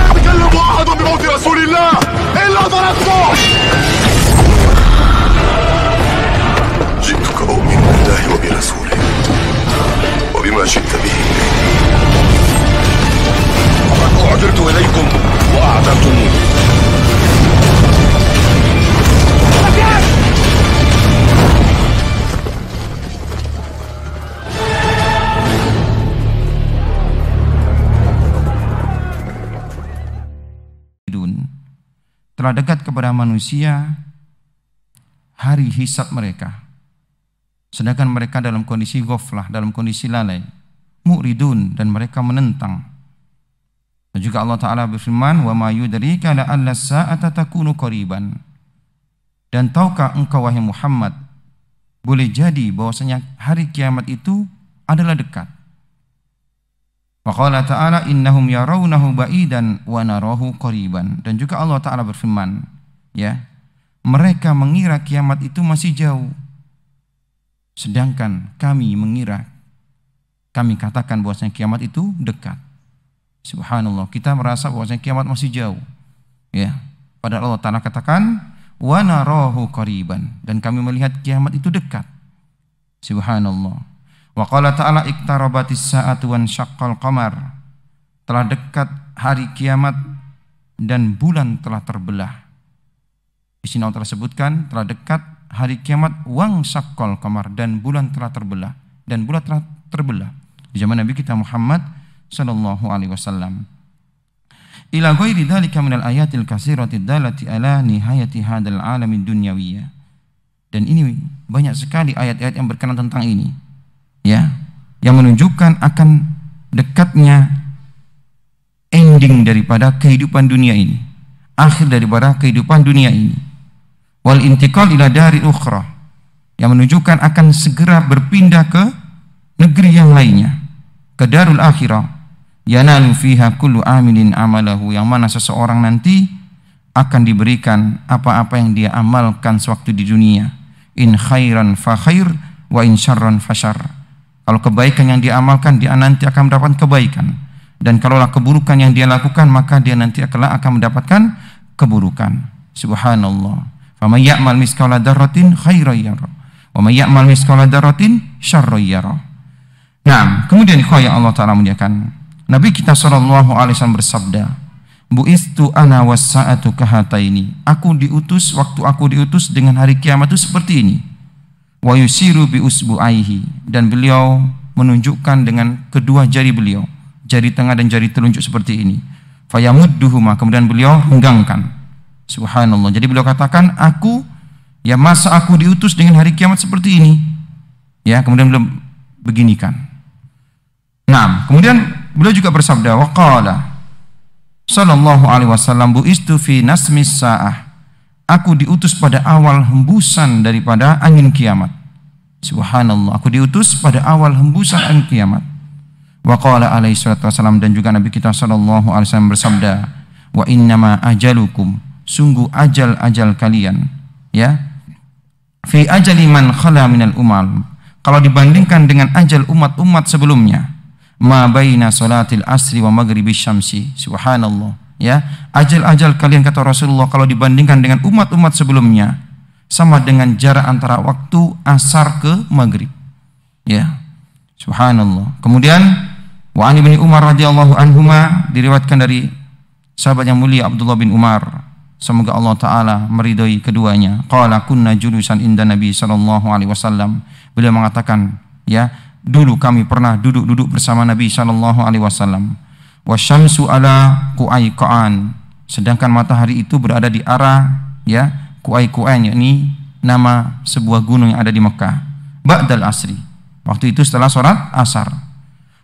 يتكلم أحد بموت رسول الله إلا ضربته. جئتك أؤمن بالله وبرسوله وبما شئت به وقد أعذرت إليكم وأعذرتموني. Telah dekat kepada manusia hari hisab mereka, sedangkan mereka dalam kondisi ghaflah, dalam kondisi lalai, mu'ridun, dan mereka menentang. Dan juga Allah Ta'ala berfirman, wa ma yudrika la'alla as-sa'ata takunu qariban. Dan tahukah engkau wahai Muhammad, boleh jadi bahwasanya hari kiamat itu adalah dekat. Wa qala ta'ala innahum yarawnahu ba'idan wa narahu qariban. Dan juga Allah Ta'ala berfirman, ya, mereka mengira kiamat itu masih jauh, sedangkan kami katakan bahwasanya kiamat itu dekat. Subhanallah, kita merasa bahwasanya kiamat masih jauh, ya, padahal Allah Ta'ala katakan wa narahu qariban, dan kami melihat kiamat itu dekat. Subhanallah. Wa qala ta'ala iqtarabatis sa'atu wan syaqqal qamar. Telah dekat hari kiamat dan bulan telah terbelah. Di sini Allah sebutkan telah dekat hari kiamat wang syaqqal qamar, dan bulan telah terbelah, dan bulan telah terbelah di zaman Nabi kita Muhammad sallallahu alaihi wasallam. Ila ghairi dzalika minal ayatil katsirati dallati ala nihayati hadzal alamid dunyawiyyah. Dan ini banyak sekali ayat-ayat yang berkenaan tentang ini, ya, yang menunjukkan akan dekatnya ending daripada kehidupan dunia ini, akhir daripada kehidupan dunia ini, wal intiqal ila dari ukhra, yang menunjukkan akan segera berpindah ke negeri yang lainnya, ke darul akhirah, yanalu fiha kullu amilin amalahu, yang mana seseorang nanti akan diberikan apa-apa yang dia amalkan sewaktu di dunia. In khairan fa khair wa in syarran fa syarr. Kalau kebaikan yang dia amalkan, dia nanti akan mendapatkan kebaikan, dan kalaulah keburukan yang dia lakukan, maka dia nanti akan mendapatkan keburukan. Subhanallah. Faman ya'mal mithqala dzarratin khairan yarah wa man ya'mal mithqala dzarratin syarran yarah. Nah, kemudian yang Allah Ta'ala muliakan, Nabi kita sallallahu alaihi wasallam bersabda, bu'istu ana was-sa'atu kahataini. Aku diutus, waktu aku diutus dengan hari kiamat itu seperti ini. Wa yusiru bi usbu'aihi, dan beliau menunjukkan dengan kedua jari beliau, jari tengah dan jari telunjuk seperti ini. Fayamudduhuma, kemudian beliau henggangkan. Subhanallah. Jadi beliau katakan, aku, ya, masa aku diutus dengan hari kiamat seperti ini, ya, kemudian beliau beginikan. Nah, kemudian beliau juga bersabda, wa qala sallallahu alaihi wasallam, bu'istu fi nasmis sa'ah. Aku diutus pada awal hembusan daripada angin kiamat. Subhanallah, aku diutus pada awal hembusan angin kiamat. Wa qala alaihi salatu wasallam, dan juga Nabi kita sallallahu alaihi wasallam bersabda, wa innama ajalukum, sungguh ajal kalian, ya, fi ajali man khala minal umal, kalau dibandingkan dengan ajal umat-umat sebelumnya, ma baina salatil asri wa maghribis syamsi. Subhanallah, ya, ajal kalian, kata Rasulullah, kalau dibandingkan dengan umat-umat sebelumnya, sama dengan jarak antara waktu asar ke maghrib, ya. Subhanallah. Kemudian wa an ibni Umar radhiyallahu anhuma, diriwayatkan dari sahabat yang mulia Abdullah bin Umar, semoga Allah Ta'ala meridhai keduanya, qala kunna julusan inda Nabi sallallahu alaihi wasallam. Beliau mengatakan, ya, dulu kami pernah duduk bersama Nabi sallallahu alaihi wasallam. Wasyamsu ala Qu'aiqan, sedangkan matahari itu berada di arah, ya, Qu'aiqan, yakni nama sebuah gunung yang ada di Mekah. Ba'dal asri, waktu itu setelah sholat asar.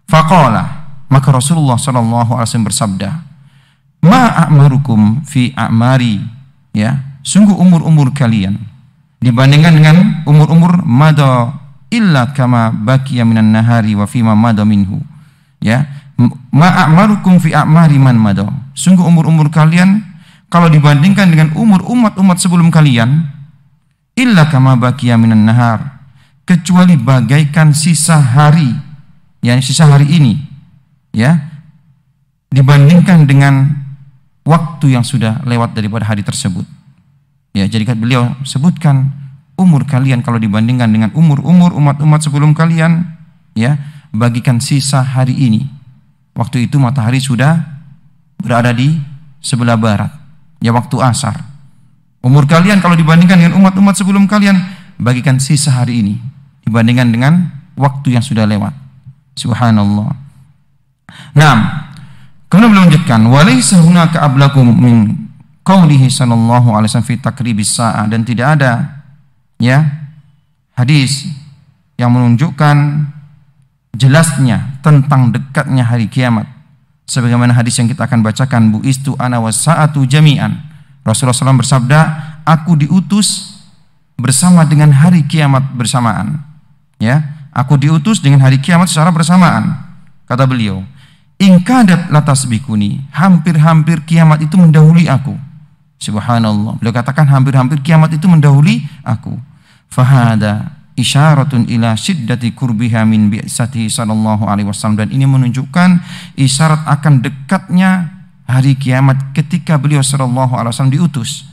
Faqala, maka Rasulullah sallallahu alaihi wasallam bersabda, ma a'marukum fi a'mari, ya, sungguh umur-umur kalian dibandingkan dengan umur-umur mada illa kama baqiya minan nahari wa fima mada minhu, ya, ma a'marukum fi a'mari man mada, sungguh umur-umur kalian kalau dibandingkan dengan umur umat-umat sebelum kalian, illa kama baqiya minan nahar, kecuali bagaikan sisa hari, ya, sisa hari ini, ya, dibandingkan dengan waktu yang sudah lewat daripada hari tersebut. Ya, jadi beliau sebutkan umur kalian kalau dibandingkan dengan umur-umur umat-umat sebelum kalian, ya, bagikan sisa hari ini. Waktu itu matahari sudah berada di sebelah barat, ya, waktu asar. Umur kalian kalau dibandingkan dengan umat-umat sebelum kalian, bagikan sisa hari ini dibandingkan dengan waktu yang sudah lewat. Subhanallah. Nah, kemudian beliau melanjutkan, walaysa hunaka ablakum min qaulihi sallallahu alaihi wasallam fi takribis sa'ah, dan tidak ada, ya, hadis yang menunjukkan jelasnya tentang dekatnya hari kiamat sebagaimana hadis yang kita akan bacakan, bu'istu ana was-sa'atu jami'an. Rasulullah SAW bersabda, aku diutus bersama dengan hari kiamat bersamaan. Ya, aku diutus dengan hari kiamat secara bersamaan. Kata beliau, in kadat latasbikuni, hampir-hampir kiamat itu mendahului aku. Subhanallah. Beliau katakan hampir-hampir kiamat itu mendahului aku. Fahada isyaratun ila syiddati kurbiha min bi'sati sallallahu alaihi wasallam, dan ini menunjukkan isyarat akan dekatnya hari kiamat ketika beliau sallallahu alaihi wasallam diutus.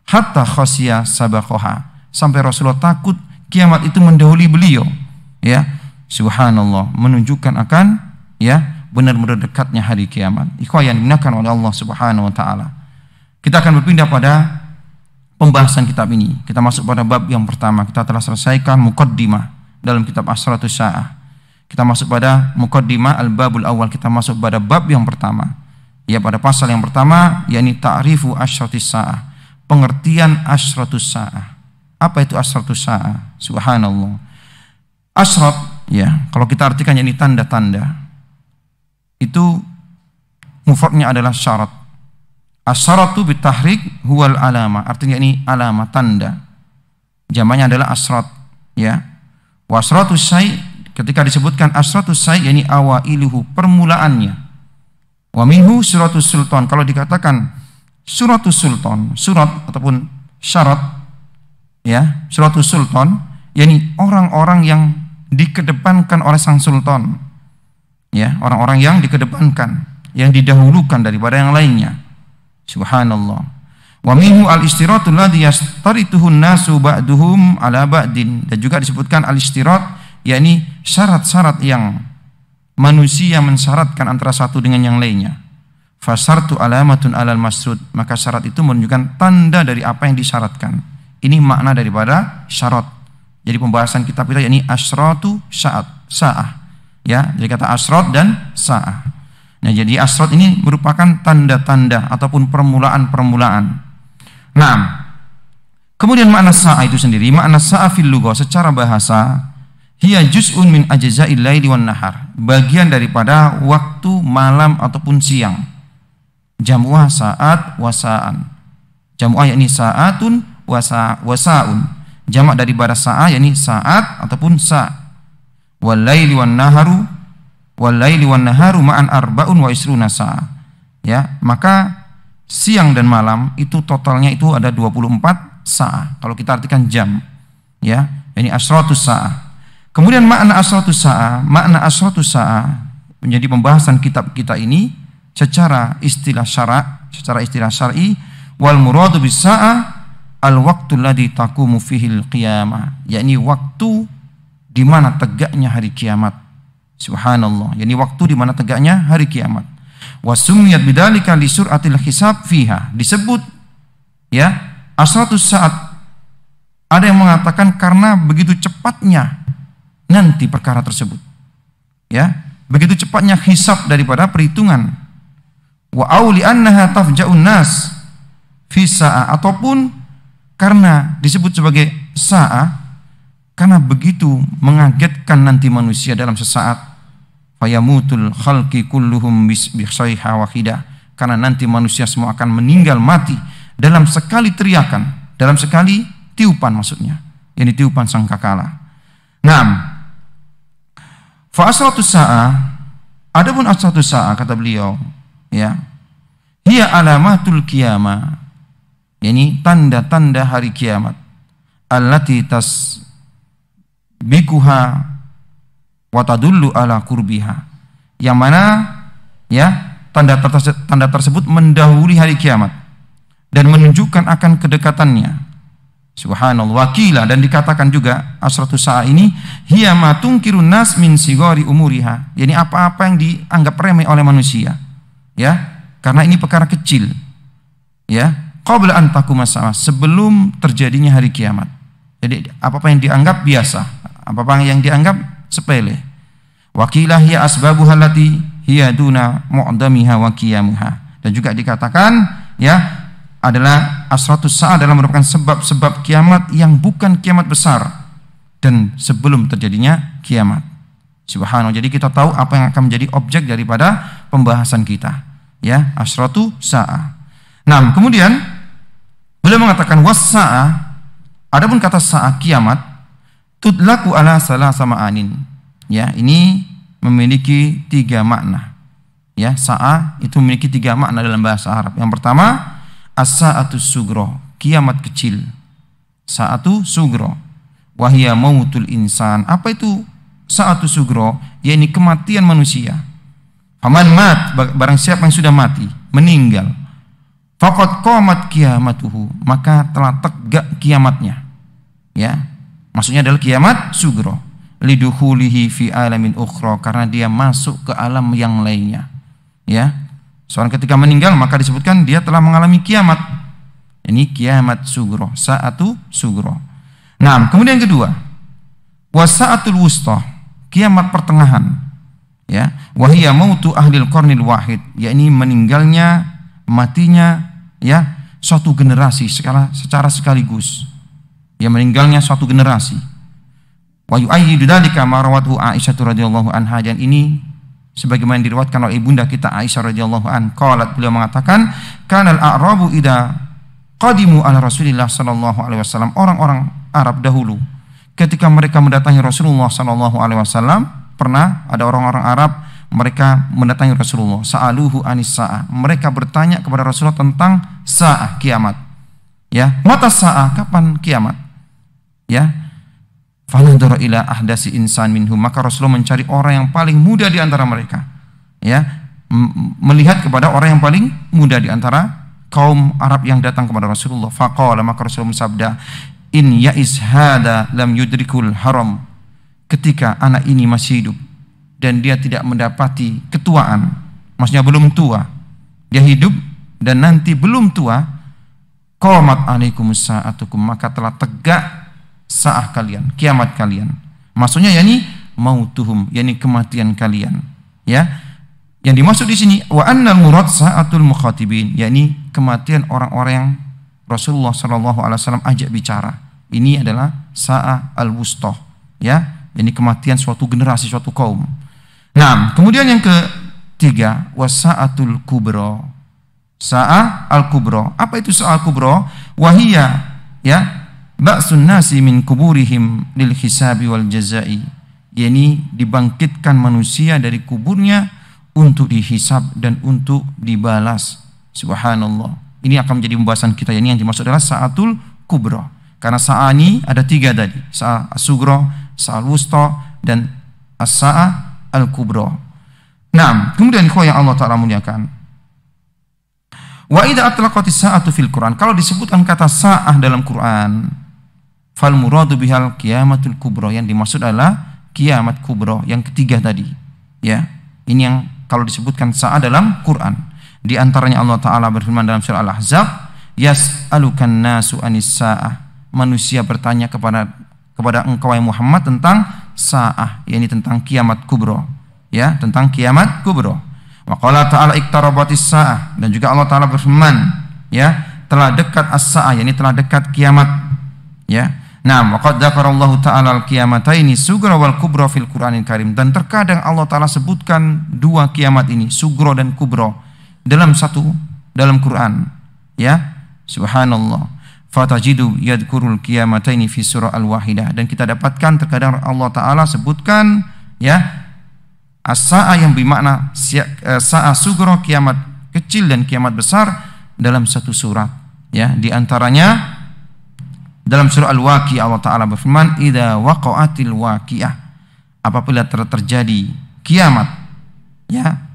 Hatta khasya sabaqaha, sampai Rasulullah takut kiamat itu mendahului beliau. Ya, subhanallah, menunjukkan akan, ya, benar-benar dekatnya hari kiamat. Ikhwan yang dimuliakan oleh Allah Subhanahu wa taala. Kita akan berpindah pada pembahasan kitab ini. Kita masuk pada bab yang pertama. Kita telah selesaikan muqaddimah dalam kitab Asratus Sa'ah. Kita masuk pada muqaddimah al-babul awal. Kita masuk pada bab yang pertama. Ya, pada pasal yang pertama, yakni ta'rifu asyratis sa'ah. Pengertian asyratus sa'ah. Apa itu asyratus sa'ah? Subhanallah. Asyrat, ya, kalau kita artikan yakni tanda-tanda. Itu mufradnya adalah syarat. Asyaratu bitahrik huwal alama, artinya ini alama, tanda. Jamaknya adalah asrat, ya. Wa asratus syai', ketika disebutkan asratus syai', yakni awailuhu, permulaannya. Wa minhu suratus sultan, kalau dikatakan suratus sultan, surat ataupun syarat, ya, suratus sultan, yakni orang-orang yang dikedepankan oleh sang sultan. Ya, orang-orang yang dikedepankan, yang didahulukan daripada yang lainnya. Subhanallah. Wa minhu al-istiratul ladzi yastarituhu an-nasu ba'duhum ala ba'din, dan juga disebutkan al-istirat, yakni syarat-syarat yang manusia mensyaratkan antara satu dengan yang lainnya. Fasartu alamatun alal masrud, maka syarat itu menunjukkan tanda dari apa yang disyaratkan. Ini makna daripada syarat. Jadi pembahasan kitab kita yakni asyratu sa'ah. Ya, jadi kata asrat dan sa'ah. Nah, jadi asrat ini merupakan tanda-tanda ataupun permulaan-permulaan. Nah, kemudian makna sa'ah itu sendiri, makna sa'ah fil lughah secara bahasa, hiya juz'un min ajza'il laili wan nahar, bagian daripada waktu malam ataupun siang. Jam'uha sa'at wa sa'an. Jam'uha yakni sa'atun wa sa'un. Jamak daripada sa'ah yakni sa'at ataupun sa'. Wal laili wan naharu, wal laili wan naharu ma'an arba'un wa isruna sa'ah. Ya, maka siang dan malam itu totalnya itu ada 24 sa'ah. Kalau kita artikan jam, ya, ini asratus sa'ah. Kemudian makna asratus sa'ah, makna asratus sa'ah menjadi pembahasan kitab kita ini secara istilah syar'i, wal muradu bis sa'ah al waqtul ladzi taqumu fihi al qiyamah, yakni waktu di mana tegaknya hari kiamat. Subhanallah, yakni waktu di mana tegaknya hari kiamat. Wa sumiyat bidzalika li sur'atil hisab fiha, disebut, ya, asratus sa'at. Ada yang mengatakan karena begitu cepatnya nanti perkara tersebut. Ya, begitu cepatnya hisab daripada perhitungan. Wa auli annaha tafja'un nas fi sa'ah, ataupun karena disebut sebagai sa'ah karena begitu mengagetkan nanti manusia dalam sesaat. Fayamutul khalqi kulluhum bisayha wahidah, karena nanti manusia semua akan meninggal mati dalam sekali teriakan, dalam sekali tiupan, maksudnya yakni tiupan sangkakala. Naam. Fa asratus sa'ah, adapun asratus sa'ah kata beliau, ya, hiya alamatul qiyamah, yakni tanda-tanda hari kiamat, allati bikuha wa tadullu ala kurbiha, yang mana ya, tanda tersebut mendahului hari kiamat dan menunjukkan akan kedekatannya. Subhanallah. Wakila, dan dikatakan juga asratus sa'a ini hiya ma tunkirun nas min sigari umuriha, yakni apa-apa yang dianggap remeh oleh manusia, ya, karena ini perkara kecil, ya, qabla an taquma as-sa'a, sebelum terjadinya hari kiamat. Jadi apa-apa yang dianggap biasa, apa-apa yang dianggap sepele. Wakila hiya asbabuha allati hiya duna mu'damiha wa qiyamuha, dan juga dikatakan, ya, adalah asratus sa'a adalah merupakan sebab-sebab kiamat yang bukan kiamat besar dan sebelum terjadinya kiamat. Subhanallah. Jadi kita tahu apa yang akan menjadi objek daripada pembahasan kita, ya, asratu sa'a. Nah, kemudian beliau mengatakan was-sa'a, adapun kata sa'a kiamat, tudlaku ala salasa ma'anin, ya, ini memiliki 3 makna, ya. Sa'a itu memiliki 3 makna dalam bahasa Arab. Yang pertama, as-sa'atu sugro, kiamat kecil. Sa'atu sugro, wahia mautul insan. Apa itu sa'atu sugro? Yakni kematian manusia. Faman mat, barang siapa yang sudah mati, meninggal, faqad qamat kiamatuhu, maka telah tegak kiamatnya, ya. Maksudnya adalah kiamat sugro, liduhulihi fi alamin ukhra, karena dia masuk ke alam yang lainnya, ya. Seorang ketika meninggal maka disebutkan dia telah mengalami kiamat. Ini kiamat sugro, sa'atu sugro. Nah, kemudian yang kedua, wasa'atul wusta, kiamat pertengahan, ya. Wahia mautu ahlil qarnil wahid, yakni meninggalnya, matinya, ya, suatu generasi secara sekaligus. Ya, meninggalnya suatu generasi. Wa yu'ayyidu dzalika ma rawathu Aisyah radhiyallahu anha, dan ini sebagaimana diriwayatkan oleh ibunda kita Aisyah radhiyallahu anha, qalat, beliau mengatakan, kanal a'rabu idza qadimu ala Rasulillah sallallahu alaihi wasallam, orang-orang Arab dahulu ketika mereka mendatangi Rasulullah sallallahu alaihi wasallam, pernah ada orang-orang Arab mereka mendatangi Rasulullah, sa'aluhu anis sa'ah, mereka bertanya kepada Rasulullah tentang sa'ah, kiamat, ya. Mata sa'ah, kapan kiamat, ya. Fanadhara ila ahdasi insan minhum, maka Rasulullah mencari orang yang paling muda di antara mereka, ya, melihat kepada orang yang paling muda di antara kaum Arab yang datang kepada Rasulullah. Faqala, maka Rasulullah bersabda, in ya'is hada lam yudrikul haram, ketika anak ini masih hidup dan dia tidak mendapati ketuaan, maksudnya belum tua, dia hidup dan nanti belum tua, qamat alaikumus sa'atukum, maka telah tegak sa'ah kalian, kiamat kalian. Maksudnya yakni mautuhum, yakni kematian kalian, ya. Yang dimaksud di sini wa annal murad sa'atul mukhatibin, yakni kematian orang-orang yang Rasulullah sallallahu alaihi wasallam ajak bicara. Ini adalah sa'ah al-wusta, ya, yakni kematian suatu generasi, suatu kaum. Nah, kemudian yang ketiga wasa'atul kubra, sa'ah al-kubra. Apa itu sa'ah al-kubra? Wahia, ya, ba'sun nasi min kuburihim lil hisabi wal jazai, yakni dibangkitkan manusia dari kuburnya untuk dihisab dan untuk dibalas. Subhanallah. Ini akan menjadi pembahasan kita, ini yang dimaksud adalah sa'atul kubra. Karena sa'a ini ada 3 tadi, sa'a as-sugro, sa'a al-wusta, dan as-sa'a al-kubra. Nah, kemudian yang Allah Ta'ala muliakan, wa idza atlaqatis sa'atu fil Quran, kalau disebutkan kata sa'ah dalam Quran, fal muradu bihal kiamatul kubra, yang dimaksud adalah kiamat kubra yang ketiga tadi, ya. Ini yang kalau disebutkan sa'ah dalam Quran. Di antaranya Allah Ta'ala berfirman dalam surah Al-Ahzab, yas'alukan nasu anis sa'ah, manusia bertanya kepada engkau ya Muhammad tentang sa'ah, yakni tentang kiamat kubra, ya, tentang kiamat kubra. Wa qala ta'ala iqtarabatis sa'ah, dan juga Allah Ta'ala berfirman, ya, telah dekat as-sa'ah, yakni telah dekat kiamat, ya. Nah, waqad dzakarallahu ta'ala al-qiyamataini sugra wal kubra fil Qur'anil Karim, dan terkadang Allah Ta'ala sebutkan 2 kiamat ini, sugro dan kubro, dalam Quran, ya. Subhanallah. Fatajidu yadhkurul qiyamataini fi surah al-wahidah, dan kita dapatkan terkadang Allah Ta'ala sebutkan, ya, as-sa'ah yang bermakna sa'ah sugro, kiamat kecil, dan kiamat besar dalam satu surat, ya. Di antaranya dalam surah Al-Waqi'ah Allah Ta'ala berfirman, idza waqa'atil waqi'ah, apabila terjadi kiamat, ya,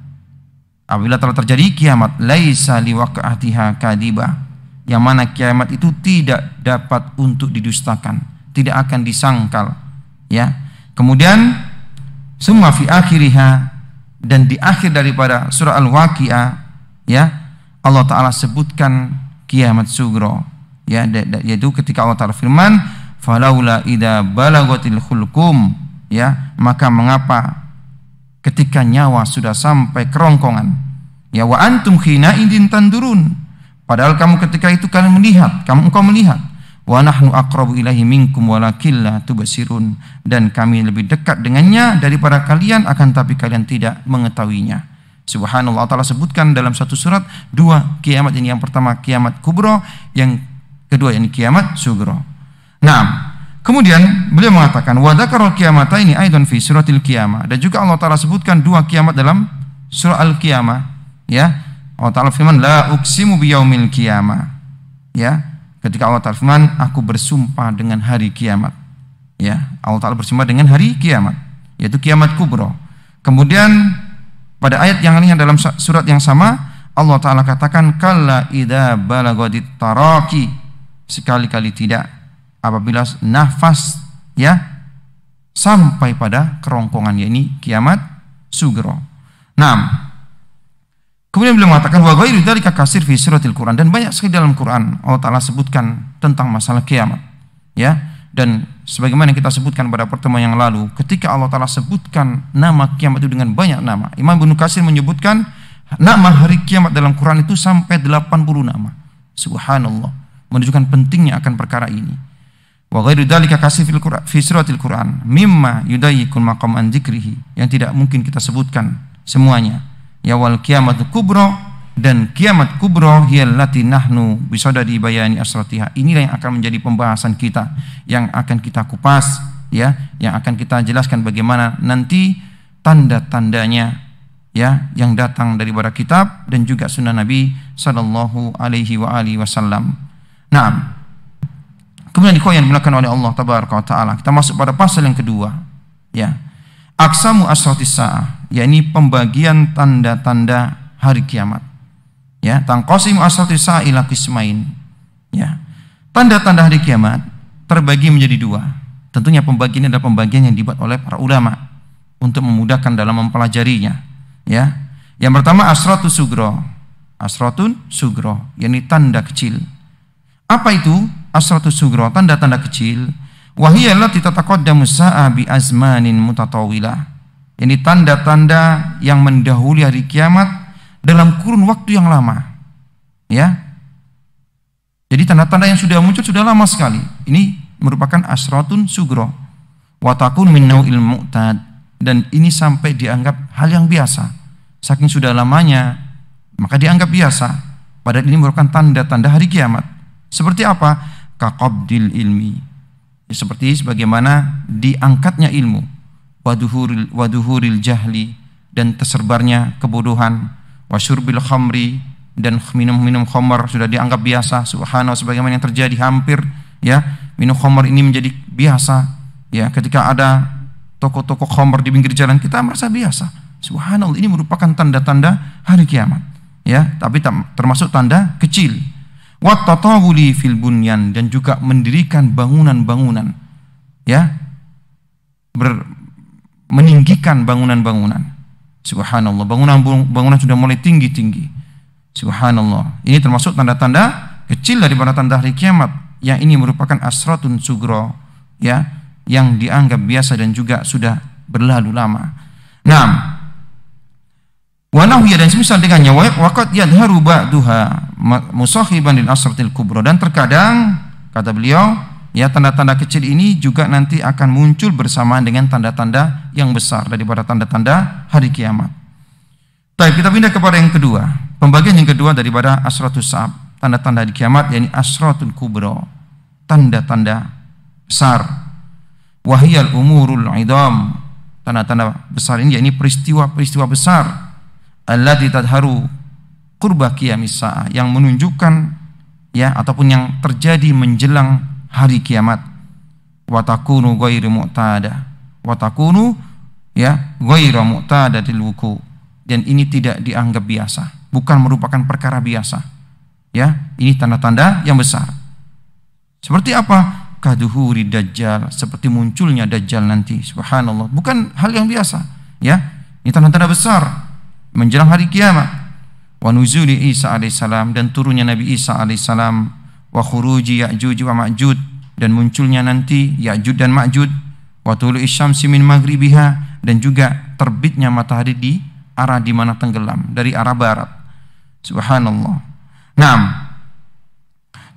apabila telah terjadi kiamat, laisa liwaqa'atiha kadibah, yang mana kiamat itu tidak dapat untuk didustakan, tidak akan disangkal, ya. Kemudian summa fi akhiriha, dan di akhir daripada surah Al-Waqi'ah, ya, Allah Ta'ala sebutkan kiamat sugro, ya, yaitu ketika Allah Ta'ala firman, falaula idza balagatil hulqum, ya, maka mengapa ketika nyawa sudah sampai kerongkongan, ya, wa antum khina idin tandurun, padahal kamu ketika itu kalian melihat, engkau melihat, wa nahnu aqrabu ilaihi minkum walakin la tubsirun, dan kami lebih dekat dengannya daripada kalian, akan tapi kalian tidak mengetahuinya. Subhanallah, Allah Ta'ala sebutkan dalam satu surat dua kiamat ini, yang pertama kiamat kubro, yang kedua ini kiamat sugro. Nah, kemudian beliau mengatakan wa dzakarul qiyamataini aidan fi suratil qiyamah, dan juga Allah Ta'ala sebutkan dua kiamat dalam surah Al-Qiyamah, ya. Allah Ta'ala firman la uqsimu biyaumil qiyamah, ya. Ketika Allah Ta'ala firman aku bersumpah dengan hari kiamat, ya. Allah Ta'ala bersumpah dengan hari kiamat, yaitu kiamat kubro. Kemudian pada ayat yang lainnya dalam surat yang sama, Allah Ta'ala katakan kalla idza balagadit taraqi, sekali-kali tidak, apabila nafas, ya, sampai pada kerongkongan, yakni kiamat sugro. Nah, kemudian beliau mengatakan wa ghairu dzalika kasir fi suratil Quran, dan banyak sekali dalam Quran Allah Ta'ala sebutkan tentang masalah kiamat, ya. Dan sebagaimana yang kita sebutkan pada pertemuan yang lalu, ketika Allah Ta'ala sebutkan nama kiamat itu dengan banyak nama, Imam Ibnu Katsir menyebutkan nama hari kiamat dalam Quran itu sampai 80 nama. Subhanallah, menunjukkan pentingnya akan perkara ini. Wa ghairu dzalika kasir fi suratil Quran mimma yudayyikul maqam an dzikrihi, yang tidak mungkin kita sebutkan semuanya. Ya wal kiamatu kubro, dan kiamat kubro hiyallati nahnu bisadadi bayani asratiha, inilah yang akan menjadi pembahasan kita, yang akan kita kupas, ya, yang akan kita jelaskan bagaimana nanti tanda-tandanya, ya, yang datang daripada kitab dan juga sunnah Nabi sallallahu alaihi wasallam. Nah, kemudian yang dimuliakan oleh Allah tabaraka wa taala, kita masuk pada pasal yang kedua, ya, aqsamu asratis saah, yakni pembagian tanda-tanda hari kiamat. Ya, tangqasimu asratis saah ila qismain. Ya. Tanda-tanda hari kiamat terbagi menjadi dua. Tentunya pembagian adalah pembagian yang dibuat oleh para ulama untuk memudahkan dalam mempelajarinya, ya. Yang pertama asratun sugro, yakni tanda kecil. Apa itu asratun sugro? Tanda-tanda kecil. Wahiyya allati tataqaddamu sa'a bi azmanin mutatawilah. Ini tanda-tanda yang mendahului hari kiamat dalam kurun waktu yang lama, ya. Jadi tanda-tanda yang sudah muncul sudah lama sekali. Ini merupakan asratun sugro. Wa takun min nau'il mu'tad, dan ini sampai dianggap hal yang biasa. Saking sudah lamanya, maka dianggap biasa. Padahal ini merupakan tanda-tanda hari kiamat. Seperti apa? Kaqabdil ilmi, seperti sebagaimana diangkatnya ilmu, waduhuril jahli, dan tersebarnya kebodohan, wasyurbil khamri, dan minum khamar sudah dianggap biasa. Subhanallah, sebagaimana yang terjadi hampir, ya, minum khamar ini menjadi biasa, ya. Ketika ada toko-toko khamar di pinggir jalan, kita merasa biasa. Subhanallah, ini merupakan tanda-tanda hari kiamat, ya, tapi termasuk tanda kecil. Wat tatawuli fil bunyan, dan juga mendirikan bangunan-bangunan, ya, meninggikan bangunan-bangunan. Subhanallah, bangunan sudah mulai tinggi-tinggi. Subhanallah, ini termasuk tanda-tanda kecil daripada tanda hari kiamat, yang ini merupakan asratun sugro, ya, yang dianggap biasa dan juga sudah berlalu lama. Nah, wa nahwiya, dan semisal dengannya, waqad yadharu ba'duha musahiban lil asratil kubra, dan terkadang, kata beliau, ya, tanda-tanda kecil ini juga nanti akan muncul bersamaan dengan tanda-tanda yang besar daripada tanda-tanda hari kiamat. Baik, kita pindah kepada yang kedua. Pembagian yang kedua daripada asratus saab, tanda-tanda hari kiamat, yakni asratul kubro, tanda-tanda besar. Wahiyal umurul idam, tanda-tanda besar ini yakni peristiwa-peristiwa besar. Allati tadharu qurba qiyamis saah, yang menunjukkan, ya, ataupun yang terjadi menjelang hari kiamat. Watakunu ghairu mu'tada, watakunu, ya, ghairu mu'tadatil wuku, dan ini tidak dianggap biasa, bukan merupakan perkara biasa. Ya, ini tanda-tanda yang besar. Seperti apa? Kaduhuri Dajjal, seperti munculnya Dajjal nanti. Subhanallah, bukan hal yang biasa. Ya, ini tanda-tanda besar menjelang hari kiamat. Wa nuzuli Isa alaihissalam, dan turunnya Nabi Isa alaihissalam. Wa khuruji Ya'juj wa Ma'juj, dan munculnya nanti Ya'juj dan Ma'juj. Wa tulu'i syamsi min maghribiha, dan juga terbitnya matahari di arah di mana tenggelam, dari arah barat. Subhanallah. Nah,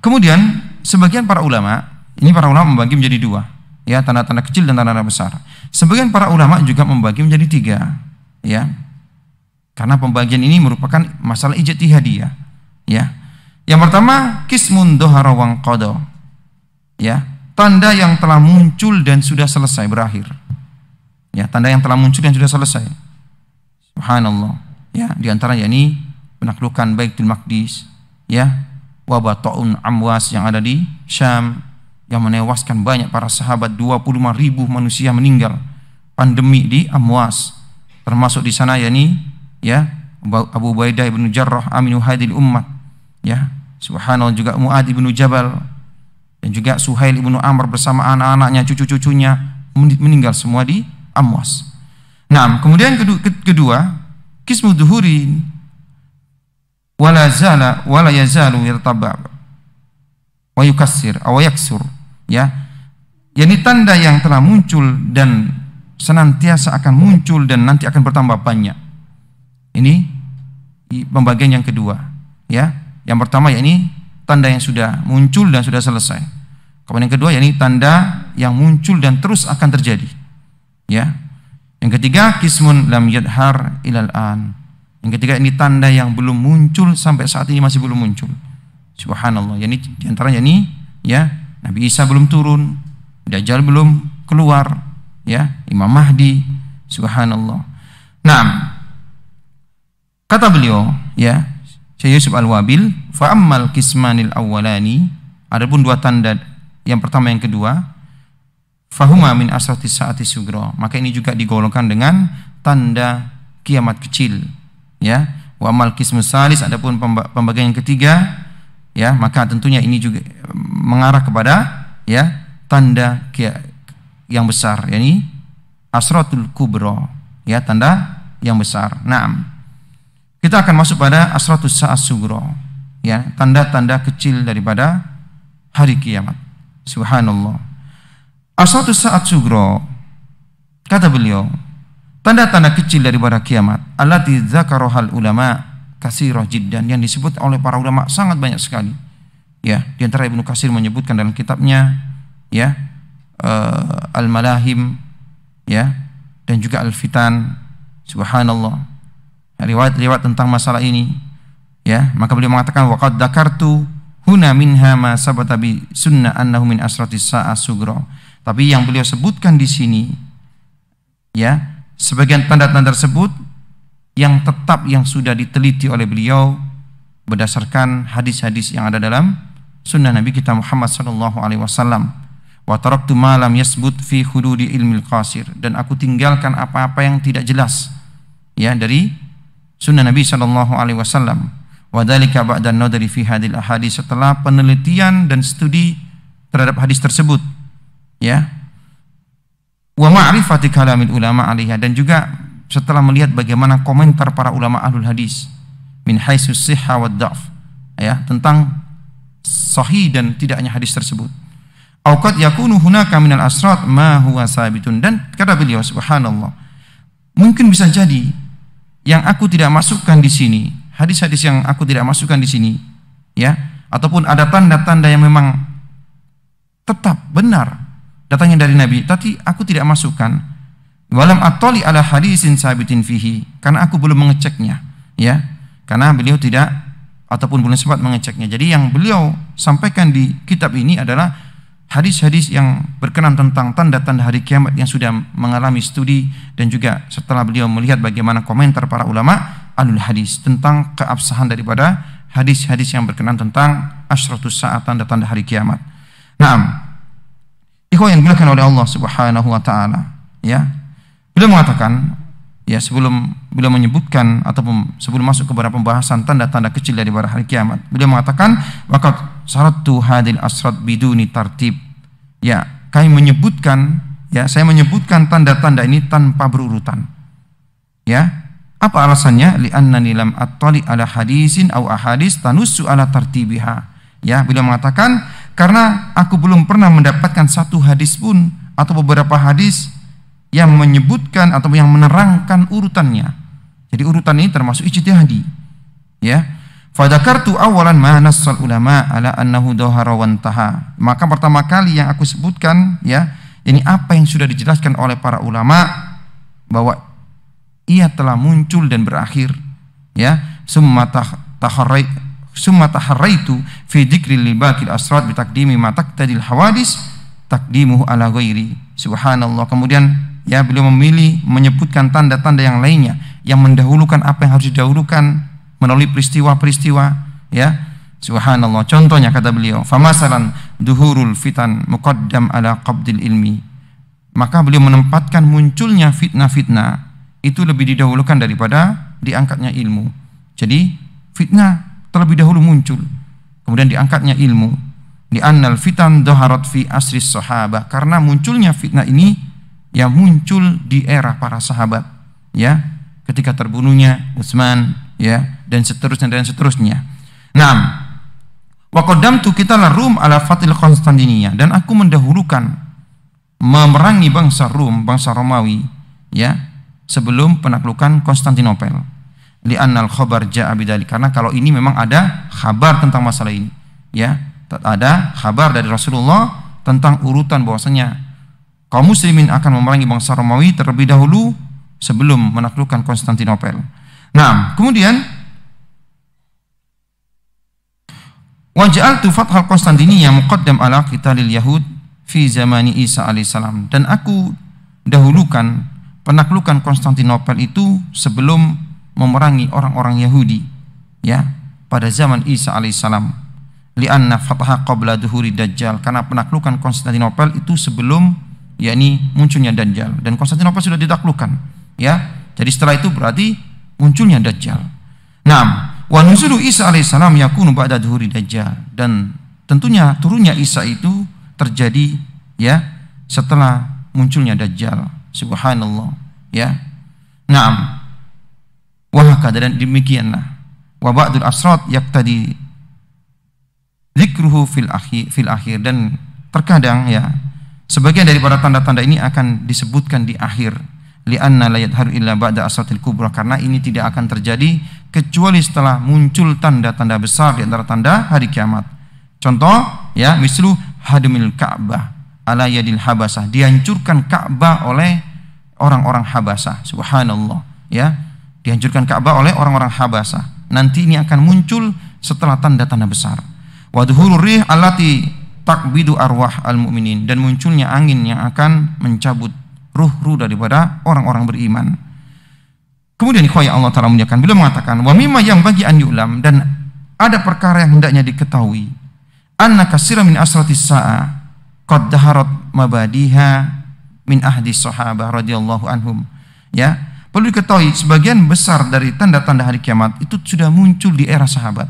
kemudian sebagian para ulama, ini para ulama membagi menjadi dua, ya, tanda-tanda kecil dan tanda-tanda besar. Sebagian para ulama juga membagi menjadi tiga, ya, karena pembagian ini merupakan masalah ijtihadiyah, ya. Yang pertama, kismun dohara wangqada, ya, tanda yang telah muncul dan sudah selesai, berakhir, ya, tanda yang telah muncul dan sudah selesai. Subhanallah, ya, diantaranya ini penaklukan Baitul Maqdis, ya, wabah ta'un Amwas yang ada di Syam yang menewaskan banyak para sahabat, 25.000 manusia meninggal, pandemi di Amwas, termasuk di sana yakni, ya, Abu Ubaidah bin Jarrah aminu hadil ummah, ya, subhanallah, juga Mu'adz bin Jabal, dan juga Suhail bin Amr bersama anak-anaknya, cucu-cucunya meninggal semua di Amwas. Nah, kemudian kedua, kismu duhurin wala yazalu yartaba wa yukassir aw yaksur, ya, yakni tanda yang telah muncul dan senantiasa akan muncul dan nanti akan bertambah banyak. Ini pembagian yang kedua, ya. Yang pertama yakni tanda yang sudah muncul dan sudah selesai. Kemudian yang kedua yakni tanda yang muncul dan terus akan terjadi, ya. Yang ketiga, kismun lam yadhar ilal an. Yang ketiga, ini tanda yang belum muncul sampai saat ini, masih belum muncul. Subhanallah. Yani diantaranya ini, ya, Nabi Isa belum turun, Dajjal belum keluar, ya, Imam Mahdi. Subhanallah. Nah, kata beliau, ya, Syekh Yusuf Al-Wabil, fa ammal kismanil awwalani, adapun dua tanda, yang pertama yang kedua, fahuma min asratis saati sugra, maka ini juga digolongkan dengan tanda kiamat kecil, ya. Wa amal qismus salis, adapun pembagian yang ketiga, ya, maka tentunya ini juga mengarah kepada, ya, tanda yang besar, yakni asratul kubra, ya, tanda yang besar. Naam, kita akan masuk pada asratus saat sugra, ya, tanda-tanda kecil daripada hari kiamat. Subhanallah. Asratus saat sugra, kata beliau, tanda-tanda kecil daripada kiamat, allati dzakarohal ulama katsirah jiddan, yang disebut oleh para ulama sangat banyak sekali. Ya, di antara Ibnu Katsir menyebutkan dalam kitabnya, ya, Al-Malahim, ya, dan juga Al-Fitan. Subhanallah. Riwayat-riwayat tentang masalah ini, ya, maka beliau mengatakan waqad dzakartu huna minha ma sabata bi sunnah annahu min asratis sa'as sugra. Tapi yang beliau sebutkan di sini, ya, sebagian tanda-tanda tersebut yang tetap, yang sudah diteliti oleh beliau berdasarkan hadis-hadis yang ada dalam sunnah Nabi kita Muhammad sallallahu alaihi wasallam. Wa taraktu ma lam yasbut fi hududi ilmil qasir, dan aku tinggalkan apa-apa yang tidak jelas, ya, dari sunnah Nabi sallallahu alaihi wasallam. Wa dzalika ba'da an-nadri fi hadil ahadits, setelah penelitian dan studi terhadap hadis tersebut, ya. Wa ma'rifati kalamil ulama alaiha, dan juga setelah melihat bagaimana komentar para ulama ahlul hadis min haitsus sihha wad dha'f, ya, tentang sahih dan tidaknya hadis tersebut. Au qad yakunu hunaka minal asrat ma huwa sabitun, dan kata beliau, subhanallah, mungkin bisa jadi yang aku tidak masukkan di sini, hadis-hadis yang aku tidak masukkan di sini, ya, ataupun ada tanda-tanda yang memang tetap benar datangnya dari Nabi, tapi aku tidak masukkan. Walam attali ala hadisin sabitin fihi, karena aku belum mengeceknya, ya, karena beliau tidak ataupun belum sempat mengeceknya. Jadi yang beliau sampaikan di kitab ini adalah hadis-hadis yang berkenan tentang tanda-tanda hari kiamat yang sudah mengalami studi, dan juga setelah beliau melihat bagaimana komentar para ulama ahlul hadis tentang keabsahan daripada hadis-hadis yang berkenan tentang asyratus saat, tanda-tanda hari kiamat. Naam, ikhwan yang dimuliakan oleh Allah Subhanahu wa taala, ya. Beliau mengatakan ya sebelum beliau menyebutkan ataupun sebelum masuk kepada pembahasan tanda-tanda kecil dari hari kiamat, beliau mengatakan waqad sarattu hadil asrat biduni tartib. Ya, saya menyebutkan tanda-tanda ini tanpa berurutan. Ya, apa alasannya? Li'annani lam attali ala hadisin aw ahadis tanussu ala tartibiha. Ya, beliau mengatakan karena aku belum pernah mendapatkan satu hadis pun atau beberapa hadis yang menyebutkan atau yang menerangkan urutannya. Jadi urutan ini termasuk ijtihadi. Ya. Fadzakartu awalan ma nassal ulama ala annahu dhahara wa intaha. Maka pertama kali yang aku sebutkan, ya, ini apa yang sudah dijelaskan oleh para ulama bahwa ia telah muncul dan berakhir. Ya, summa taharraitu fi dzikri libakil asrat bi taqdimi ma taqtadil hawadis taqdimuhu ala ghairi. Subhanallah. Kemudian ya beliau memilih menyebutkan tanda-tanda yang lainnya yang mendahulukan apa yang harus didahulukan melalui peristiwa-peristiwa, ya. Subhanallah. Contohnya kata beliau, famasalan duhurul fitan muqaddam ala qabdil ilmi. Maka beliau menempatkan munculnya fitnah-fitnah itu lebih didahulukan daripada diangkatnya ilmu. Jadi fitnah terlebih dahulu muncul, kemudian diangkatnya ilmu. Di annal fitan dhaharat fi asri sahabah, karena munculnya fitnah ini yang muncul di era para sahabat, ya, ketika terbunuhnya Utsman, ya, dan seterusnya. Naam. Wa qaddamtu qital Rum ala fatil Konstantinia, dan aku mendahulukan memerangi bangsa Rum, bangsa Romawi, ya, sebelum penaklukan Konstantinopel. Li'annal khabar ja'a bidzalik, karena kalau ini memang ada kabar tentang masalah ini, ya, ada kabar dari Rasulullah tentang urutan bahwasanya kaum muslimin akan memerangi bangsa Romawi terlebih dahulu sebelum menaklukkan Konstantinopel. Nah, kemudian wa ja'altu fathal Konstantinia muqaddam ala qitalil yahud fi zamani Isa alaihissalam, dan aku dahulukan penaklukan Konstantinopel itu sebelum memerangi orang-orang Yahudi, ya, pada zaman Isa alaihissalam. Li'anna fataha qabla duhuri dajjal, karena penaklukan Konstantinopel itu sebelum yakni munculnya Dajjal, dan Konstantinopel sudah ditaklukkan, ya. Jadi setelah itu berarti munculnya Dajjal. Naam, wa nuzulu Isa alaihissalam yakunu ba'da duhuri Dajjal, dan tentunya turunnya Isa itu terjadi, ya, setelah munculnya Dajjal. Subhanallah, ya. Naam. Wa hakadha, dan demikianlah. Wa ba'dul asrat yaqtadi dzikruhu fil akhir, dan terkadang, ya, sebagian daripada tanda-tanda ini akan disebutkan di akhir. Li'anna la yadharu illa ba'da asratil kubra, karena ini tidak akan terjadi kecuali setelah muncul tanda-tanda besar di antara tanda hari kiamat. Contoh, ya, mislu hadmil Ka'bah ala yadil Habasah, dihancurkan Ka'bah oleh orang-orang Habasah. Subhanallah, ya, dihancurkan Ka'bah oleh orang-orang Habasah. Nanti ini akan muncul setelah tanda-tanda besar. Wa dhuhurur rih allati takbidu arwah al-mu'minin, dan munculnya angin yang akan mencabut ruh-ruh daripada orang-orang beriman. Kemudian ikhwah yang Allah Ta'ala muliakan, beliau mengatakan wa mimma yang bagi an yu'lam, dan ada perkara yang hendaknya diketahui, anna katsira min asratis sa'a qad daharat mabadiha min ahdi sahabah radhiyallahu anhum. Ya, perlu diketahui sebagian besar dari tanda-tanda hari kiamat itu sudah muncul di era sahabat.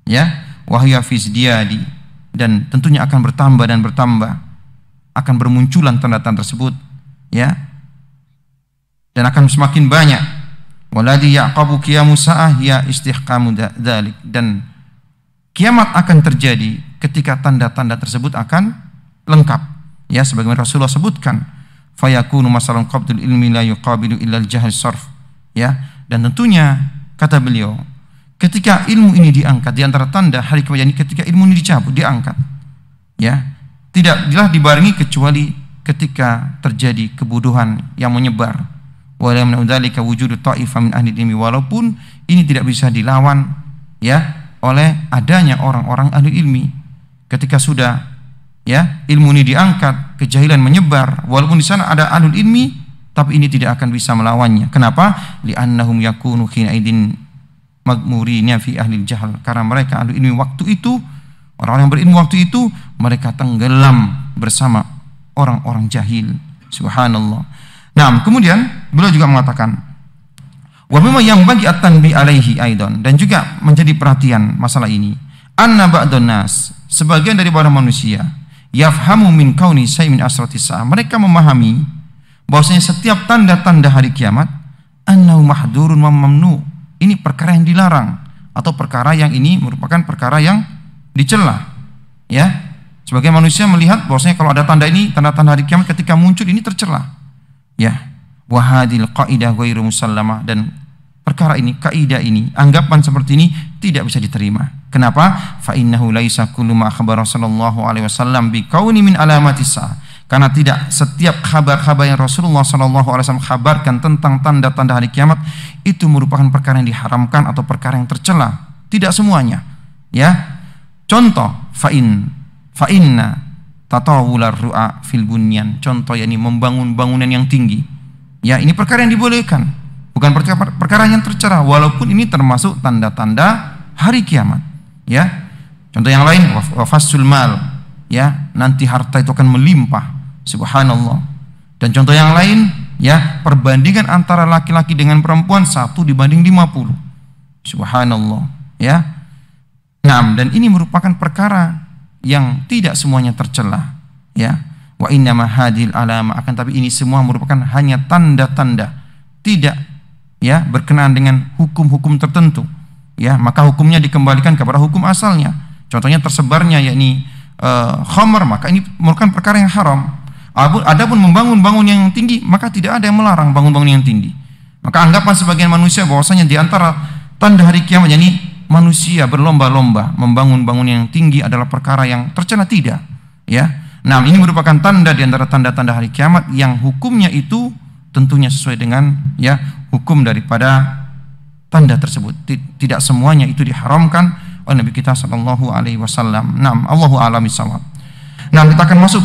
Ya, wahya fi izdiyadi, dan tentunya akan bertambah dan bertambah, akan bermunculan tanda-tanda tersebut, ya, dan akan semakin banyak. Waladhi yaqabu qiyamu sa'ah ya istihqamu dzalik, dan kiamat akan terjadi ketika tanda-tanda tersebut akan lengkap, ya, sebagaimana Rasulullah sebutkan, fayakunu masalan qabdul ilmi la yuqabilu illa al-jahl sarf, ya, dan tentunya kata beliau, ketika ilmu ini diangkat, di antara tanda hari kiamat ini ketika ilmu ini dicabut, diangkat, ya, tidaklah dibarengi kecuali ketika terjadi kebodohan yang menyebar. Wa lam nadzalika wujudu ta'ifah min ahli ilmi, walaupun ini tidak bisa dilawan, ya, oleh adanya orang-orang ahli ilmi. Ketika sudah, ya, ilmu ini diangkat, kejahilan menyebar, walaupun di sana ada ahli ilmi, tapi ini tidak akan bisa melawannya. Kenapa? Li'annahum yakunu hina idin magmurina fi ahli jahal, karena mereka ahli ilmi waktu itu, orang-orang yang berilmu waktu itu, mereka tenggelam bersama orang-orang jahil. Subhanallah. Nah, kemudian beliau juga mengatakan Wa mimma yanbaghi at-tanbih alaihi aidan, dan juga menjadi perhatian masalah ini. Anna ba'dun nas, sebagian dari para manusia, yafhamu min kauni syai' min asratis sa'ah, mereka memahami bahwasanya setiap tanda-tanda hari kiamat annahu mahdurun wa mamnu, ini perkara yang dilarang atau perkara yang ini merupakan perkara yang dicela. Ya, sebagai manusia melihat bahwasanya kalau ada tanda ini, tanda-tanda hari kiamat ketika muncul ini tercela. Ya, wa hadhil qaidah ghairu musallamah, dan perkara ini, kaidah ini, anggapan seperti ini tidak bisa diterima. Kenapa? Fa innahu laisa kullu ma akhbara sallallahu alaihi wasallam bi kauni min alamatis sa'ah. Karena tidak setiap kabar-kabar yang Rasulullah sallallahu alaihi wasallam kabarkan tentang tanda-tanda hari kiamat itu merupakan perkara yang diharamkan atau perkara yang tercela. Tidak semuanya. Ya. Contoh, fa inna tatawular ru'a fil bunyan. Contoh, yakni membangun bangunan yang tinggi. Ya, ini perkara yang dibolehkan. Bukan perkara yang tercela, walaupun ini termasuk tanda-tanda hari kiamat. Ya, contoh yang lain, wafasul mal, ya, nanti harta itu akan melimpah, subhanallah. Dan contoh yang lain, ya, perbandingan antara laki-laki dengan perempuan 1:50, subhanallah. Ya, nah, dan ini merupakan perkara yang tidak semuanya tercela. Ya, wa innama hadhil alama, akan tapi ini semua merupakan hanya tanda-tanda, tidak ya berkenaan dengan hukum-hukum tertentu, ya, maka hukumnya dikembalikan kepada hukum asalnya. Contohnya tersebarnya yakni khamr, maka ini merupakan perkara yang haram. Adapun membangun bangunan yang tinggi, maka tidak ada yang melarang bangun-bangunan yang tinggi. Maka anggapan sebagian manusia bahwasanya di antara tanda hari kiamat yakni manusia berlomba-lomba membangun bangunan yang tinggi adalah perkara yang tercela, tidak, ya. Nah, ini merupakan tanda di antara tanda-tanda hari kiamat yang hukumnya itu tentunya sesuai dengan ya hukum daripada tanda tersebut. Tidak semuanya itu diharamkan oleh Nabi kita sallallahu alaihi wasallam. Naam, Allahu a'lam bissawab. Nah, kita akan masuk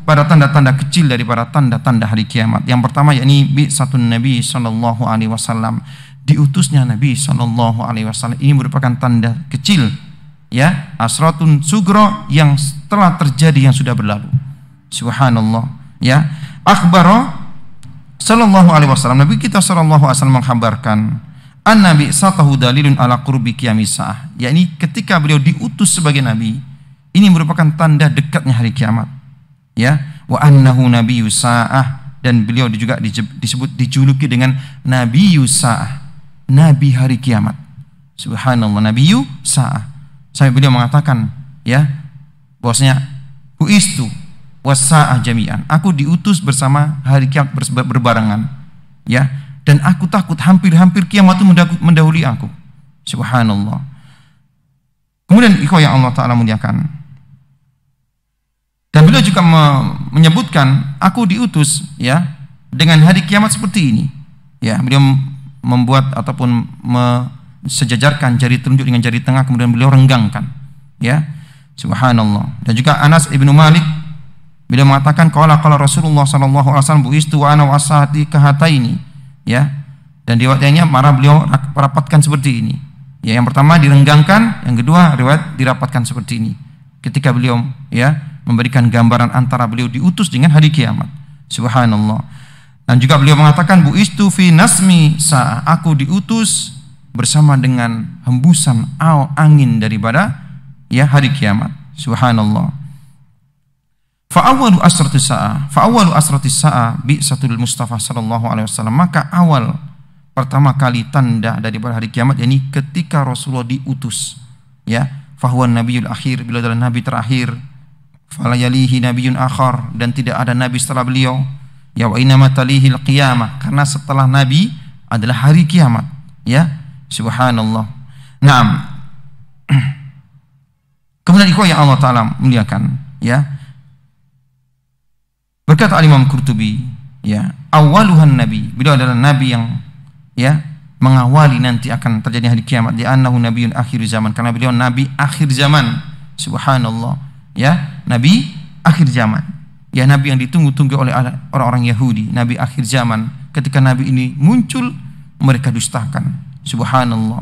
pada tanda-tanda kecil daripada tanda-tanda hari kiamat. Yang pertama yakni bi'satun Nabi sallallahu alaihi wasallam, diutusnya Nabi sallallahu alaihi wasallam. Ini merupakan tanda kecil, ya, asratun sugro yang telah terjadi, yang sudah berlalu. Subhanallah, ya. Akhbaro sallallahu alaihi wasallam, Nabi kita sallallahu alaihi wasallam mengkhabarkan an-nabi satahu dalilun ala qurbi qiyamis saah, yakni ketika beliau diutus sebagai nabi, ini merupakan tanda dekatnya hari kiamat. Ya, wa annahu nabiyyus saah, dan beliau juga dijuluki dengan nabiyyus saah, nabi hari kiamat. Subhanallah, nabiyyus saah. Sampai beliau mengatakan, ya, bahwasanya buistu wasaah jami'an, aku diutus bersama hari kiamat berbarengan, ya, dan aku takut hampir-hampir kiamat itu mendahului aku. Subhanallah. Kemudian ikhwah yang Allah Ta'ala muliakan, dan beliau juga menyebutkan aku diutus, ya, dengan hari kiamat seperti ini. Ya, beliau membuat ataupun sejajarkan jari telunjuk dengan jari tengah, kemudian beliau renggangkan, ya. Subhanallah. Dan juga Anas ibnu Malik, beliau mengatakan qala Rasulullah sallallahu alaihi wasallam buistu wa ana wasati kahataini, ya. Dan riwayatnya marah beliau rapatkan seperti ini. Ya, yang pertama direnggangkan, yang kedua riwayat dirapatkan seperti ini. Ketika beliau ya memberikan gambaran antara beliau diutus dengan hari kiamat. Subhanallah. Dan juga beliau mengatakan buistu fi nasmi sa, aku diutus bersama dengan hembusan angin daripada ya hari kiamat. Subhanallah. Fa'awalu asratis sa'a bi'satul Mustafa sallallahu alaihi wasallam, maka awal pertama kali tanda daripada hari kiamat yakni ketika Rasulullah diutus, ya, fahuwan nabiyul akhir, beliau adalah nabi terakhir, falayalihi nabiyun akhar, dan tidak ada nabi setelah beliau, ya, wa inna matalihil qiyamah, karena setelah nabi adalah hari kiamat, ya. Subhanallah. Naam. Kemudian ikhwah yang Allah Ta'ala muliakan, ya, berkata Imam Qurtubi, ya, awaluhan nabi, beliau adalah nabi yang ya mengawali nanti akan terjadi hari kiamat, di annahu nabiyyun akhir zaman, karena beliau nabi akhir zaman. Subhanallah, ya, nabi akhir zaman, ya, nabi yang ditunggu-tunggu oleh orang-orang Yahudi, nabi akhir zaman. Ketika nabi ini muncul, mereka dustakan. Subhanallah.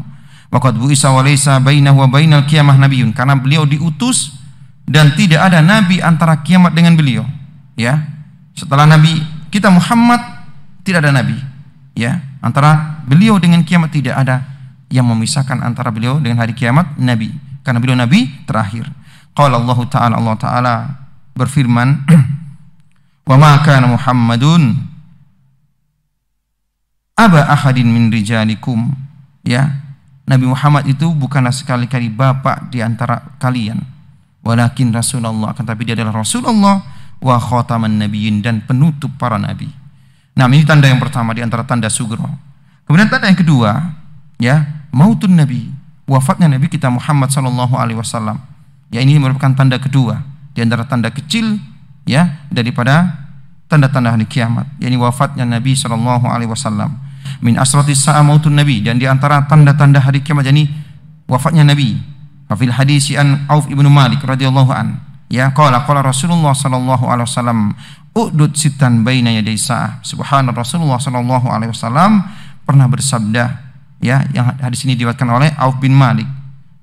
Waqad bu'isa wa laysa bainahu wa bainal qiyamah nabiyyun, karena beliau diutus dan tidak ada nabi antara kiamat dengan beliau, ya. Setelah Nabi kita Muhammad tidak ada nabi, ya, antara beliau dengan kiamat tidak ada yang memisahkan antara beliau dengan hari kiamat Nabi, karena beliau Nabi terakhir. Qala Allah Ta'ala, Allah Ta'ala berfirman, wa ma kana Muhammadun aba ahadin min rijalikum, ya, Nabi Muhammad itu bukanlah sekali-kali bapak di antara kalian, walakin Rasulullah, akan tapi dia adalah Rasulullah wa khataman nabiyyin, dan penutup para nabi. Nah, ini tanda yang pertama di antara tanda sugro. Kemudian tanda yang kedua, ya, mautun nabi, wafatnya Nabi kita Muhammad sallallahu alaihi wasallam. Ya, ini merupakan tanda kedua di antara tanda kecil, ya, daripada tanda-tanda hari kiamat, yakni wafatnya Nabi sallallahu alaihi wasallam. Min asratis sa'a mautun nabi, dan di antara tanda-tanda hari kiamat yakni wafatnya Nabi. Fil hadisi an Auf ibnu Malik radhiyallahu an, ya, qala Rasulullah sallallahu alaihi wasallam udud sitan baina yaday sa'ah. Subhanallah, Rasulullah sallallahu alaihi wasallam pernah bersabda, ya, yang hadis ini diriwayatkan oleh Auf bin Malik.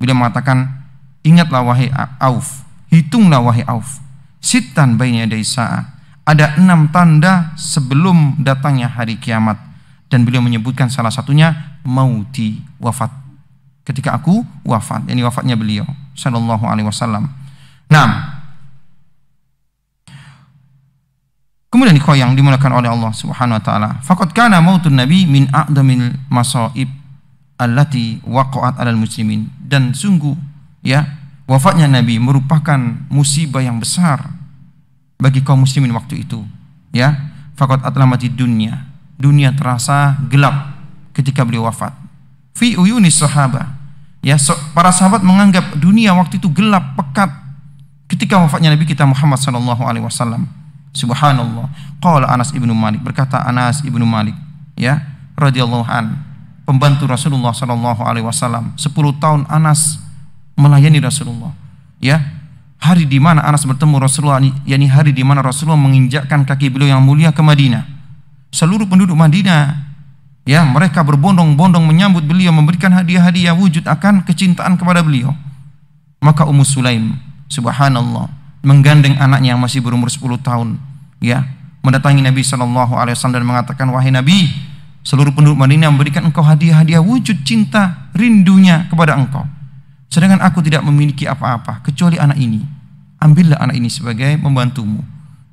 Beliau mengatakan, ingatlah wahai Auf, hitunglah wahai Auf, sitan baina yaday sa'ah, ada 6 tanda sebelum datangnya hari kiamat. Dan beliau menyebutkan salah satunya mauti, wafat, ketika aku wafat, ini wafatnya beliau sallallahu alaihi wasallam. Nah, kemudian yang dimulakan oleh Allah Subhanahu wa taala, faqad kana mautun nabi min a'damil masaib allati waqa'at 'alal muslimin, dan sungguh, ya, wafatnya Nabi merupakan musibah yang besar bagi kaum muslimin waktu itu, ya. Faqad atlamatid dunya, dunia terasa gelap ketika beliau wafat. Fi uyunis sahabah, ya, para sahabat menganggap dunia waktu itu gelap pekat ketika wafatnya Nabi kita Muhammad sallallahu alaihi wasallam. Subhanallah. Qala Anas ibnu Malik, berkata Anas ibnu Malik, ya, radhiyallahu an, pembantu Rasulullah sallallahu alaihi wasallam. 10 tahun Anas melayani Rasulullah, ya. Hari di mana Anas bertemu Rasulullah, yakni hari di mana Rasulullah menginjakkan kaki beliau yang mulia ke Madinah. Seluruh penduduk Madinah, ya, mereka berbondong-bondong menyambut beliau, memberikan hadiah-hadiah wujud akan kecintaan kepada beliau. Maka Ummu Sulaim, subhanallah, menggandeng anaknya yang masih berumur 10 tahun, ya, mendatangi Nabi sallallahu alaihi wasallam dan mengatakan, wahai Nabi, seluruh penduduk Madinah memberikan engkau hadiah-hadiah wujud cinta rindunya kepada engkau, sedangkan aku tidak memiliki apa-apa kecuali anak ini. Ambillah anak ini sebagai membantumu.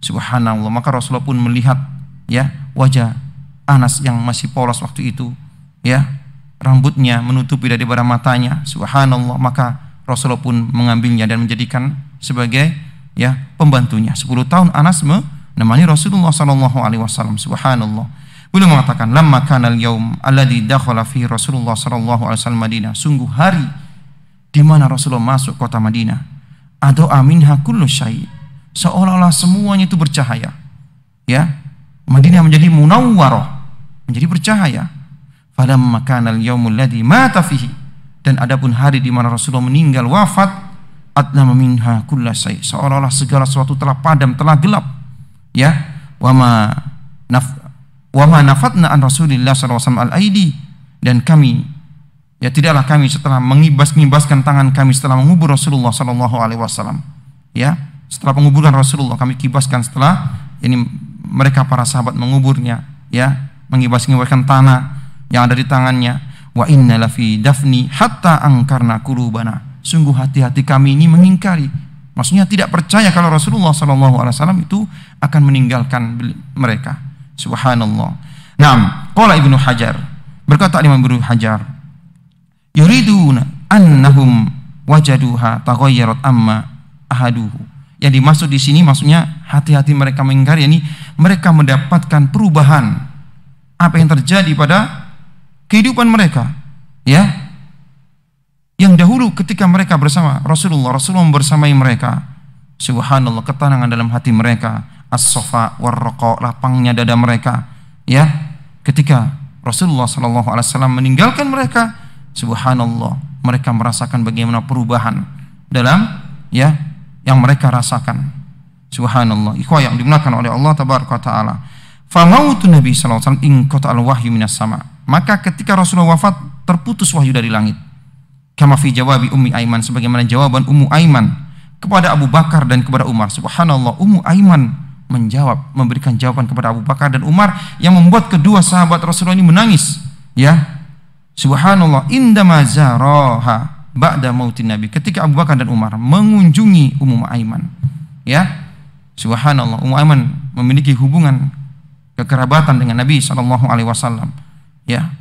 Subhanallah. Maka Rasulullah pun melihat, ya, wajah Anas yang masih polos waktu itu, ya, rambutnya menutupi daripada matanya. Subhanallah. Maka Rasulullah pun mengambilnya dan menjadikan sebagai, ya, pembantunya. 10 tahun Anas menemani Rasulullah sallallahu alaihi wasallam. Subhanallah. Beliau mengatakan, lamma kanal yaum alladhi dakhala fihi Rasulullah sallallahu alaihi wasallam Madinah, sungguh hari di mana Rasulullah masuk kota Madinah, ado'a minha kullu syai', seolah-olah semuanya itu bercahaya, ya. Madinah menjadi munawwarah, menjadi bercahaya. Falamma kanal yaumul ladzi mata fihi, dan adapun hari di mana Rasulullah meninggal wafat, adlama minha kullu syai', seolah-olah segala sesuatu telah padam, telah gelap, ya. Wa ma nafatna an Rasulillah sallallahu alaihi wasallam al-aidi, dan kami, ya, tidaklah kami setelah mengibaskan tangan kami setelah mengubur Rasulullah sallallahu alaihi wasallam, ya, setelah penguburan Rasulullah kami kibaskan, setelah ini mereka para sahabat menguburnya, ya, mengibaskan tanah yang ada di tangannya. Wa inna lafi dafni hatta angkarna qulubana, sungguh hati-hati kami ini mengingkari, maksudnya tidak percaya kalau Rasulullah sallallahu alaihi wasallam itu akan meninggalkan mereka. Subhanallah. Naam, qala Ibnu Hajar, berkata Imam Ibnu Hajar, yuriduna annahum wajaduha taghayyarat amma ahaduhu. Yang dimaksud di sini maksudnya hati-hati mereka mengingkari, ini mereka mendapatkan perubahan apa yang terjadi pada kehidupan mereka, ya. Yang dahulu ketika mereka bersama Rasulullah bersamai mereka, subhanallah, ketenangan dalam hati mereka, as-safa war-raqa, lapangnya dada mereka, ya. Ketika Rasulullah sallallahu alaihi wasallam meninggalkan mereka, subhanallah, mereka merasakan bagaimana perubahan dalam, ya, yang mereka rasakan. Subhanallah. Ikhwah yang dimuliakan oleh Allah tabaraka taala. Fa mautun Nabi sallallahu alaihi wasallam inqata'al wahyu minas sama. Maka ketika Rasulullah wafat, terputus wahyu dari langit. Kama fi jawabi Ummi Aiman, sebagaimana jawaban Ummu Aiman kepada Abu Bakar dan kepada Umar. Subhanallah, Ummu Aiman menjawab, memberikan jawaban kepada Abu Bakar dan Umar yang membuat kedua sahabat Rasulullah ini menangis, Ya, subhanallah, indama zaraha ba'da mautin Nabi. Ketika Abu Bakar dan Umar mengunjungi Ummu Aiman. Ya, subhanallah, Ummu Aiman memiliki hubungan kekerabatan dengan Nabi SAW. Ya,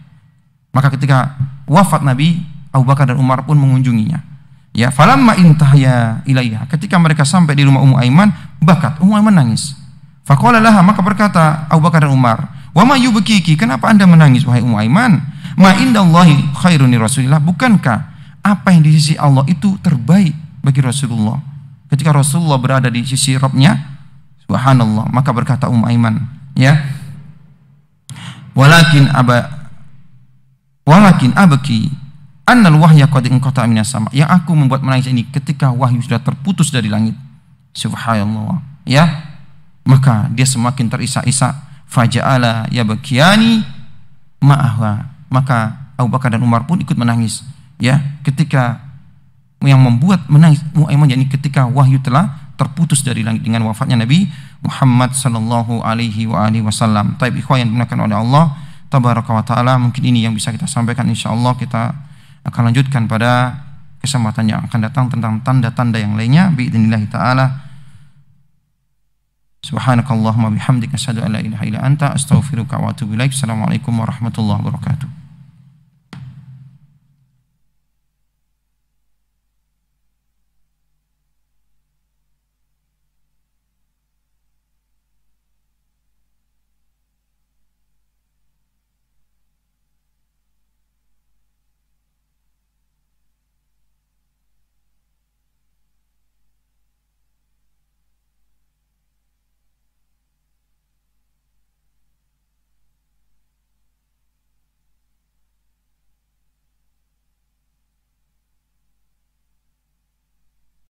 maka ketika wafat Nabi, Abu Bakar dan Umar pun mengunjunginya. Ya, falamma intahya ilaiha, ketika mereka sampai di rumah Ummu Aiman, bakat Ummu Aiman nangis. Faqala laha, maka berkata Abu Bakar dan Umar, wa ma yubkiki, kenapa Anda menangis wahai Ummu Aiman? Ma indallahi khairun li Rasulillah, bukankah apa yang di sisi Allah itu terbaik bagi Rasulullah? Ketika Rasulullah berada di sisi Rabbnya, subhanallah, maka berkata Ummu Aiman, ya, walakin abki annal wahya qad inqata minas sama. Yang aku membuat menangis ini ketika wahyu sudah terputus dari langit. Subhanallah, ya. Maka dia semakin terisak-isak, faja'ala yabkiyani ma'ahwa. Maka Abu Bakar dan Umar pun ikut menangis. Ya, ketika yang membuat menangis Ummu Aiman, yakni ketika wahyu telah terputus dari langit dengan wafatnya Nabi Muhammad sallallahu alaihi wasallam. Taib ikhwan yang dimuliakan oleh Allah tabaraka wa taala, mungkin ini yang bisa kita sampaikan. Insyaallah kita akan lanjutkan pada kesempatan yang akan datang tentang tanda-tanda yang lainnya biidznillah taala. Subhanakallahumma bihamdika asyhadu an la ilaha illa anta astaghfiruka wa atubu ilaik. Assalamualaikum warahmatullahi wabarakatuh.